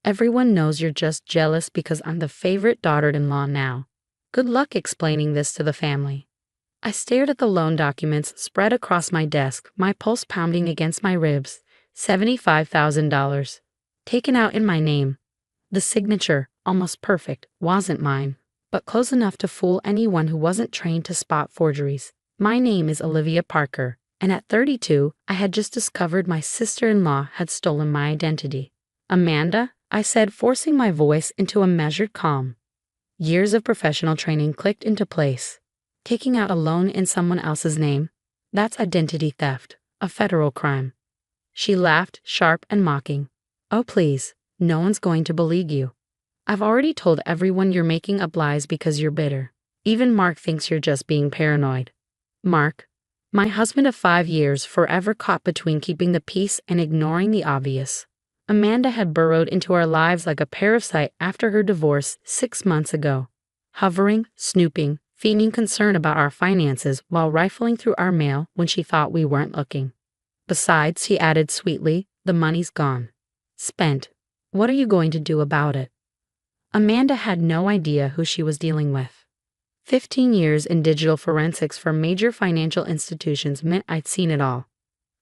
Everyone knows you're just jealous because I'm the favorite daughter-in-law now. Good luck explaining this to the family. I stared at the loan documents spread across my desk, my pulse pounding against my ribs. $75,000. Taken out in my name. The signature, almost perfect, wasn't mine, but close enough to fool anyone who wasn't trained to spot forgeries. My name is Olivia Parker, and at 32, I had just discovered my sister-in-law had stolen my identity. Amanda, I said, forcing my voice into a measured calm. Years of professional training clicked into place. Taking out a loan in someone else's name? That's identity theft, a federal crime. She laughed, sharp and mocking. Oh please, no one's going to believe you. I've already told everyone you're making up lies because you're bitter. Even Mark thinks you're just being paranoid. Mark, my husband of 5 years, forever caught between keeping the peace and ignoring the obvious. Amanda had burrowed into our lives like a parasite after her divorce 6 months ago. Hovering, snooping, feigning concern about our finances while rifling through our mail when she thought we weren't looking. Besides, he added sweetly, the money's gone. Spent. What are you going to do about it? Amanda had no idea who she was dealing with. 15 years in digital forensics for major financial institutions meant I'd seen it all.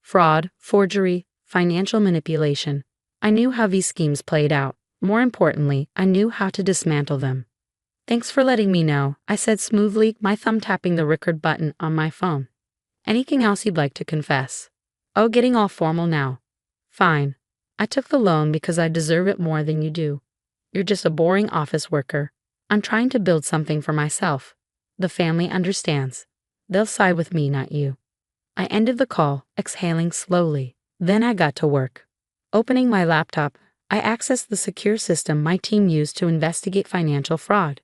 Fraud, forgery, financial manipulation. I knew how these schemes played out. More importantly, I knew how to dismantle them. Thanks for letting me know, I said smoothly, my thumb tapping the record button on my phone. Anything else you'd like to confess? Oh, getting all formal now. Fine. I took the loan because I deserve it more than you do. You're just a boring office worker. I'm trying to build something for myself. The family understands. They'll side with me, not you. I ended the call, exhaling slowly. Then I got to work. Opening my laptop, I accessed the secure system my team used to investigate financial fraud.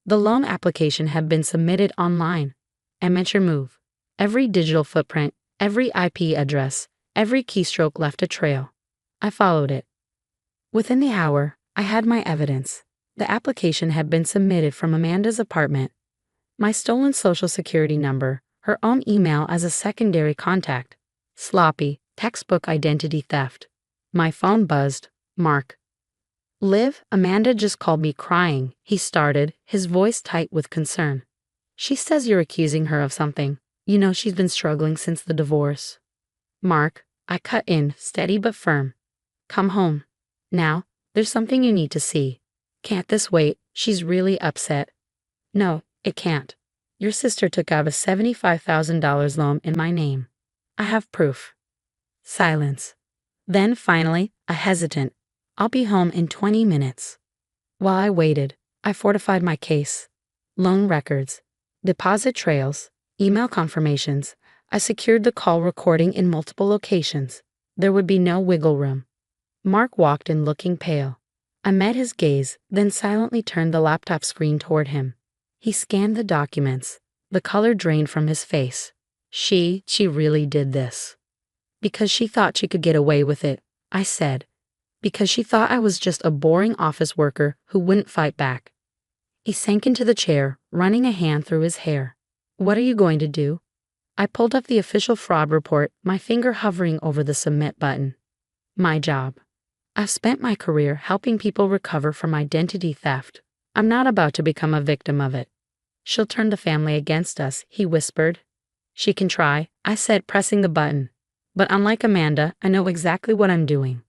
The loan application had been submitted online. Amateur move. Every digital footprint, every IP address, every keystroke left a trail. I followed it. Within the hour, I had my evidence. The application had been submitted from Amanda's apartment. My stolen social security number, her own email as a secondary contact. Sloppy, textbook identity theft. My phone buzzed. Mark. Liv, Amanda just called me crying, he started, his voice tight with concern. She says you're accusing her of something. You know she's been struggling since the divorce. Mark, I cut in, steady but firm. Come home. Now, there's something you need to see. Can't this wait? She's really upset. No, it can't. Your sister took out a $75,000 loan in my name. I have proof. Silence. Then finally, a hesitant. I'll be home in 20 minutes. While I waited, I fortified my case. Loan records, deposit trails, email confirmations. I secured the call recording in multiple locations. There would be no wiggle room. Mark walked in looking pale. I met his gaze, then silently turned the laptop screen toward him. He scanned the documents. The color drained from his face. She really did this. Because she thought she could get away with it, I said. Because she thought I was just a boring office worker who wouldn't fight back. He sank into the chair, running a hand through his hair. What are you going to do? I pulled up the official fraud report, my finger hovering over the submit button. My job. I've spent my career helping people recover from identity theft. I'm not about to become a victim of it. She'll turn the family against us, he whispered. She can try, I said, pressing the button. But unlike Amanda, I know exactly what I'm doing.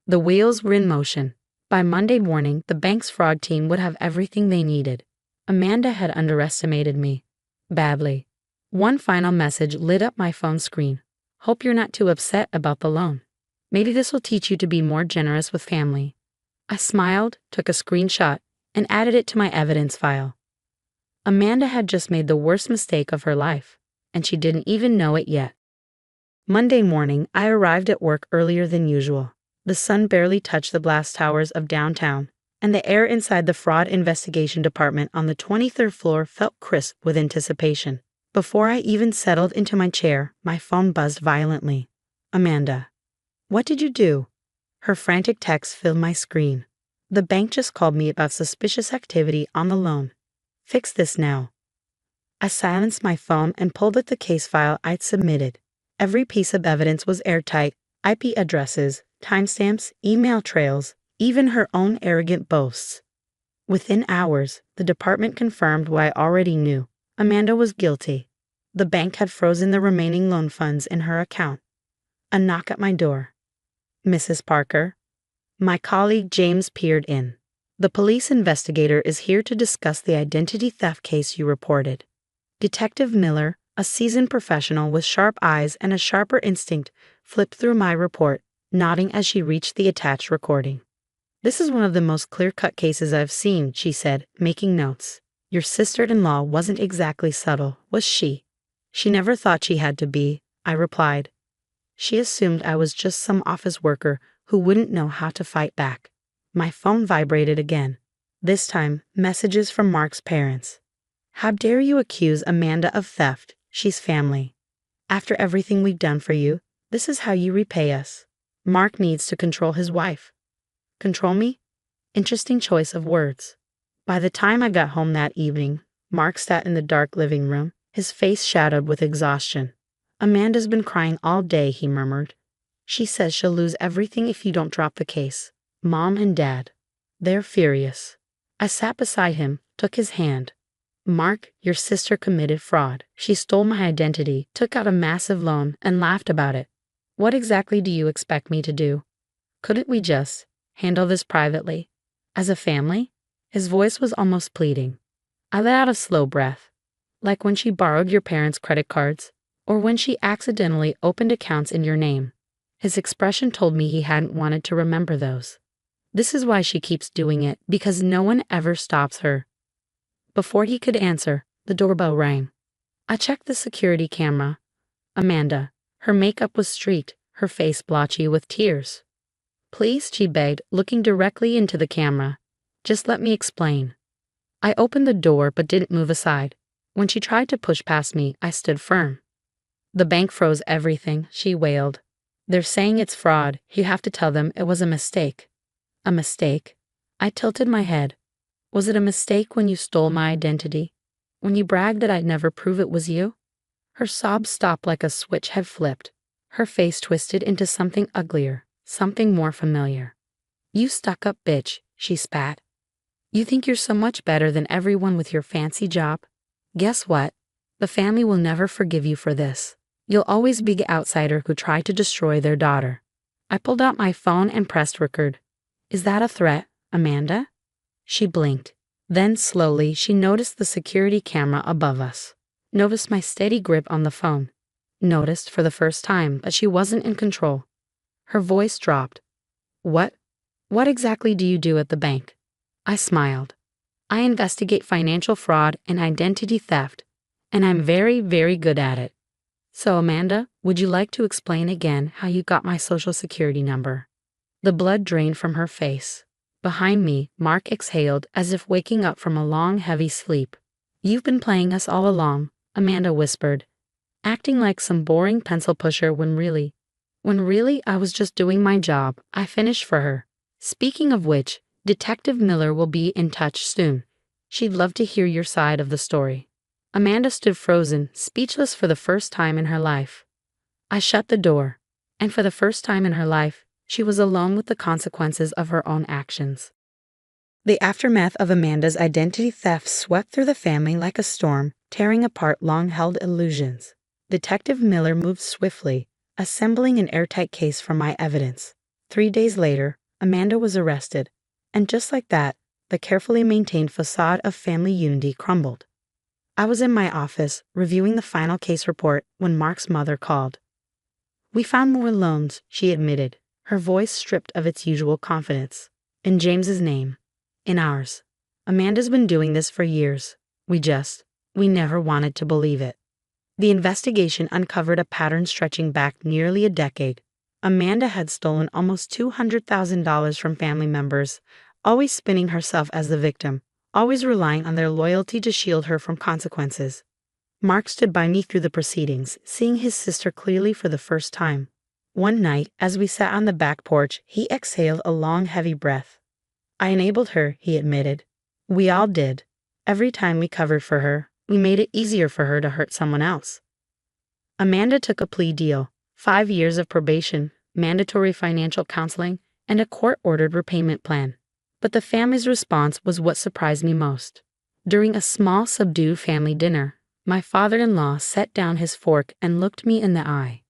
The wheels were in motion. By Monday morning, the bank's fraud team would have everything they needed. Amanda had underestimated me. Badly. One final message lit up my phone screen. Hope you're not too upset about the loan. Maybe this will teach you to be more generous with family. I smiled, took a screenshot, and added it to my evidence file. Amanda had just made the worst mistake of her life, and she didn't even know it yet. Monday morning, I arrived at work earlier than usual. The sun barely touched the blast towers of downtown, and the air inside the fraud investigation department on the 23rd floor felt crisp with anticipation. Before I even settled into my chair, my phone buzzed violently. Amanda. What did you do? Her frantic text filled my screen. The bank just called me about suspicious activity on the loan. Fix this now. I silenced my phone and pulled at the case file I'd submitted. Every piece of evidence was airtight. IP addresses, timestamps, email trails, even her own arrogant boasts. Within hours, the department confirmed what I already knew. Amanda was guilty. The bank had frozen the remaining loan funds in her account. A knock at my door. "Mrs. Parker?" My colleague James peered in. "The police investigator is here to discuss the identity theft case you reported." Detective Miller, a seasoned professional with sharp eyes and a sharper instinct, flipped through my report, nodding as she reached the attached recording. "This is one of the most clear-cut cases I've seen," she said, making notes. "Your sister-in-law wasn't exactly subtle, was she?" "She never thought she had to be," I replied. "She assumed I was just some office worker who wouldn't know how to fight back." My phone vibrated again. This time, messages from Mark's parents. "How dare you accuse Amanda of theft? She's family. After everything we've done for you, this is how you repay us." Mark needs to control his wife. Control me? Interesting choice of words. By the time I got home that evening, Mark sat in the dark living room, his face shadowed with exhaustion. "Amanda's been crying all day," he murmured. "She says she'll lose everything if you don't drop the case. Mom and Dad. They're furious." I sat beside him, took his hand. "Mark, your sister committed fraud. She stole my identity, took out a massive loan, and laughed about it. What exactly do you expect me to do? Couldn't we just handle this privately? As a family?" His voice was almost pleading. I let out a slow breath. "Like when she borrowed your parents' credit cards, or when she accidentally opened accounts in your name." His expression told me he hadn't wanted to remember those. "This is why she keeps doing it, because no one ever stops her." Before he could answer, the doorbell rang. I checked the security camera. Amanda. Her makeup was streaked, her face blotchy with tears. "Please," she begged, looking directly into the camera. "Just let me explain." I opened the door but didn't move aside. When she tried to push past me, I stood firm. "The bank froze everything," she wailed. "They're saying it's fraud. You have to tell them it was a mistake." "A mistake?" I tilted my head. "Was it a mistake when you stole my identity? When you bragged that I'd never prove it was you?" Her sobs stopped like a switch had flipped. Her face twisted into something uglier, something more familiar. "You stuck-up bitch," she spat. "You think you're so much better than everyone with your fancy job? Guess what? The family will never forgive you for this. You'll always be the outsider who tried to destroy their daughter." I pulled out my phone and pressed record. "Is that a threat, Amanda?" She blinked. Then slowly she noticed the security camera above us. Noticed my steady grip on the phone. Noticed for the first time that she wasn't in control. Her voice dropped. What exactly do you do at the bank?" I smiled. "I investigate financial fraud and identity theft, and I'm very, very good at it. So Amanda, would you like to explain again how you got my social security number?" The blood drained from her face. Behind me, Mark exhaled as if waking up from a long, heavy sleep. "You've been playing us all along," Amanda whispered, acting like some boring pencil pusher when really I was just doing my job. I finished for her. "Speaking of which, Detective Miller will be in touch soon. She'd love to hear your side of the story." Amanda stood frozen, speechless for the first time in her life. I shut the door, and for the first time in her life, she was alone with the consequences of her own actions. The aftermath of Amanda's identity theft swept through the family like a storm, tearing apart long-held illusions. Detective Miller moved swiftly, assembling an airtight case from my evidence. 3 days later, Amanda was arrested, and just like that, the carefully maintained facade of family unity crumbled. I was in my office, reviewing the final case report, when Mark's mother called. "We found more loans," she admitted, her voice stripped of its usual confidence. "In James's name. In ours. Amanda's been doing this for years. We never wanted to believe it." The investigation uncovered a pattern stretching back nearly a decade. Amanda had stolen almost $200,000 from family members, always spinning herself as the victim, always relying on their loyalty to shield her from consequences. Mark stood by me through the proceedings, seeing his sister clearly for the first time. One night, as we sat on the back porch, he exhaled a long, heavy breath. "I enabled her," he admitted. "We all did. Every time we covered for her, we made it easier for her to hurt someone else." Amanda took a plea deal, 5 years of probation, mandatory financial counseling, and a court-ordered repayment plan. But the family's response was what surprised me most. During a small, subdued family dinner, my father-in-law set down his fork and looked me in the eye.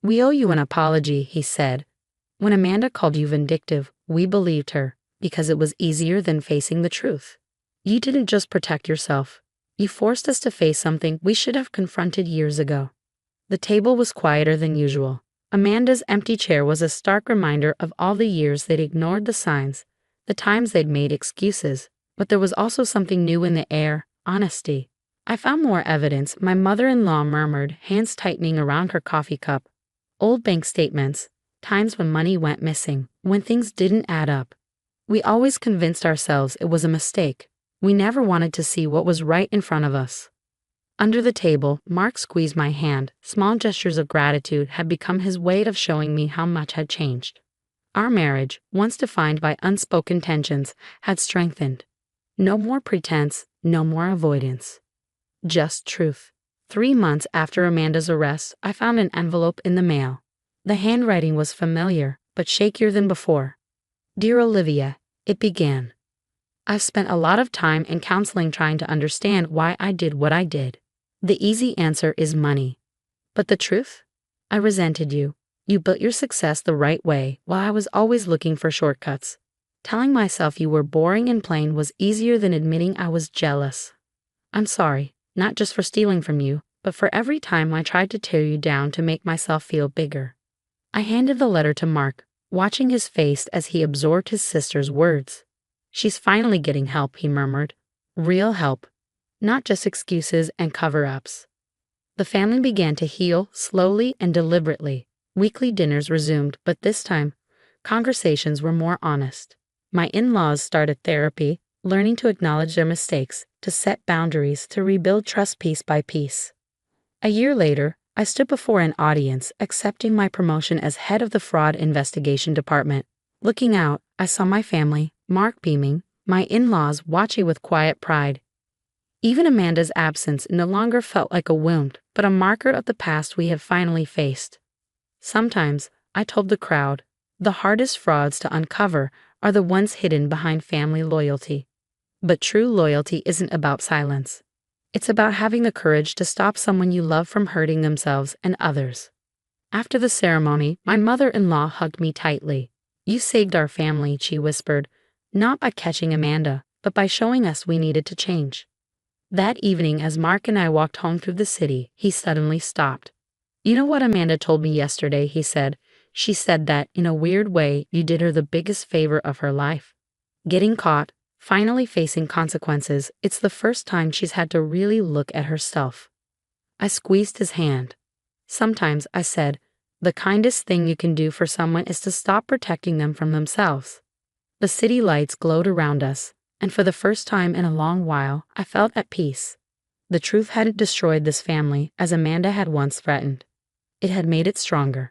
"We owe you an apology," he said. "When Amanda called you vindictive, we believed her, because it was easier than facing the truth. You didn't just protect yourself. You forced us to face something we should have confronted years ago." The table was quieter than usual. Amanda's empty chair was a stark reminder of all the years they'd ignored the signs, the times they'd made excuses, but there was also something new in the air: honesty. "I found more evidence," my mother-in-law murmured, hands tightening around her coffee cup. "Old bank statements, times when money went missing, when things didn't add up. We always convinced ourselves it was a mistake. We never wanted to see what was right in front of us." Under the table, Mark squeezed my hand. Small gestures of gratitude had become his way of showing me how much had changed. Our marriage, once defined by unspoken tensions, had strengthened. No more pretense, no more avoidance. Just truth. 3 months after Amanda's arrest, I found an envelope in the mail. The handwriting was familiar, but shakier than before. "Dear Olivia," it began. "I've spent a lot of time in counseling trying to understand why I did what I did. The easy answer is money. But the truth? I resented you. You built your success the right way while I was always looking for shortcuts. Telling myself you were boring and plain was easier than admitting I was jealous. I'm sorry, not just for stealing from you, but for every time I tried to tear you down to make myself feel bigger." I handed the letter to Mark, watching his face as he absorbed his sister's words. "She's finally getting help," he murmured. "Real help. Not just excuses and cover-ups." The family began to heal, slowly and deliberately. Weekly dinners resumed, but this time, conversations were more honest. My in-laws started therapy, learning to acknowledge their mistakes, to set boundaries, to rebuild trust piece by piece. A year later, I stood before an audience, accepting my promotion as head of the fraud investigation department. Looking out, I saw my family, Mark beaming, my in-laws watching with quiet pride. Even Amanda's absence no longer felt like a wound, but a marker of the past we had finally faced. Sometimes, I told the crowd, the hardest frauds to uncover are the ones hidden behind family loyalty. But true loyalty isn't about silence. It's about having the courage to stop someone you love from hurting themselves and others. After the ceremony, my mother-in-law hugged me tightly. "You saved our family," she whispered, "not by catching Amanda, but by showing us we needed to change." That evening, as Mark and I walked home through the city, he suddenly stopped. "You know what Amanda told me yesterday," he said. "She said that, in a weird way, you did her the biggest favor of her life. Getting caught, finally facing consequences, it's the first time she's had to really look at herself." I squeezed his hand. "Sometimes," I said, "the kindest thing you can do for someone is to stop protecting them from themselves." The city lights glowed around us, and for the first time in a long while, I felt at peace. The truth hadn't destroyed this family as Amanda had once threatened. It had made it stronger.